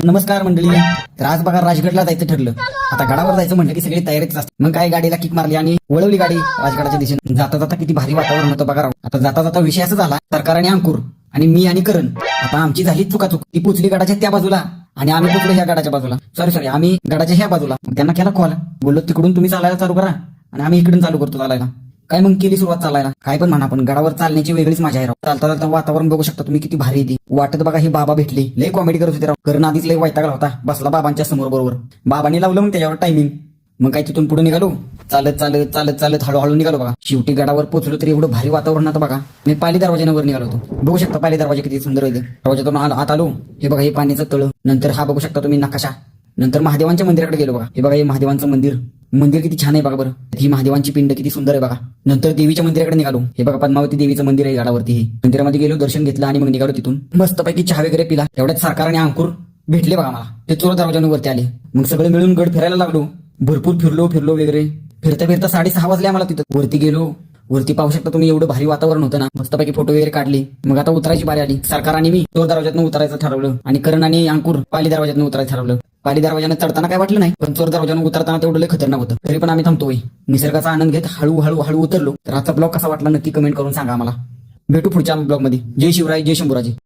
नमस्कार मंडळी. तर आज बघा राजगडला जायचं ठरलं. आता गडावर जायचं म्हटलं की सगळी तयारीच असते. मग काय गाडीला किक मारली आणि वळवली गाडी राजगडाच्या दिशेने. जाता जाता किती भारी वातावरण होतं बघा राव. आता जाता जाता विषय असा झाला, सरकार अंकुर आणि मी आणि करण, आता आमची झाली चुकाचूक. ती पोचली गडाच्या त्या बाजूला आणि आम्ही पोचलो ह्या गडाच्या बाजूला. सॉरी आम्ही गडाच्या ह्या बाजूला. मग त्यांना केला कॉल, बोललो तिकडून तुम्ही चालायला चालू करा आणि आम्ही इकडून चालू करतो चालायला. काय मग केली सुरुवात चालायला. काय पण म्हणा, पण गडावर चालण्याची वेगळीच मजा आहे राव. चालता चालता वातावरण बघू शकता तुम्ही किती भारी येते. वाटत बघा ही बाबा भेटले, लय कॉमेडी करत होते राव. करण आधीच लय वैतागला होता, बसला बाबांच्या समोर बरोबर. बाबांनी लावलं मग त्याच्यावर टायमिंग. मग काय तिथून पुढे निघालो, चालत चालत चालत चालत हळूहळू निघालो बघा. शेवटी गडावर पोहोचलो तरी एवढं भारी वातावरण आता बघा. मी पाली दरवाजाने वर निघालो होतो. बघू शकता पाली दरवाजा किती सुंदर आहे. दरवाजातून आत आलो, हे बघा हे पाण्याचं तळ. नंतर हा बघू शकता तुम्ही नकाशा. नंतर महादेवांच्या मंदिराकडे गेलो बघा. हे बघा हे महादेवांचं मंदिर किती छान आहे बघा बरं. ही महादेवांची पिंड किती सुंदर आहे बघा. नंतर देवीच्या मंदिराकडे निघालो. हे बघा पद्मावती देवीचं मंदिर आहे गडावरती. हे मंदिरामध्ये गेलो, दर्शन घेतलं आणि मग निघालो तिथून. मस्तपैकी चहा वगैरे पिला. एवढ्यात सरकारने अंकुर भेटले बघा मला. ते चोर दरवाजाने वरती आले. मग सगळे मिळून गड फिरायला लागलो. भरपूर फिरलो वगैरे. फिरता 6:30 वाजले आम्हाला. तिथं वरती गेलो. वरती पाहू शकता तुम्ही एवढं भारी वातावरण होतं ना. मस्तपैकी फोटो वगैरे काढले. मग आता उतरायची बारी आली. सरकार आणि मी चोर दरवाजातून उतरायचं ठरवलं आणि करण आणि अंकुर पाली दरवाजातून उतरायचं ठरवलं. पाली दरवाजाने चढताना काय वाटलं नाही, पण चोर दरवाजाने उतरताना तेवढं लय खतरनाक होतं. तरी पण आम्ही थांबतोय. निसर्गाचा आनंद घेत हळू उतरलो. तर आजचा ब्लॉग कसा वाटला नक्की कमेंट करून सांगा आम्हाला. भेटू पुढच्या ब्लॉग मध्ये. जय शिवराय, जय शंभूराजे.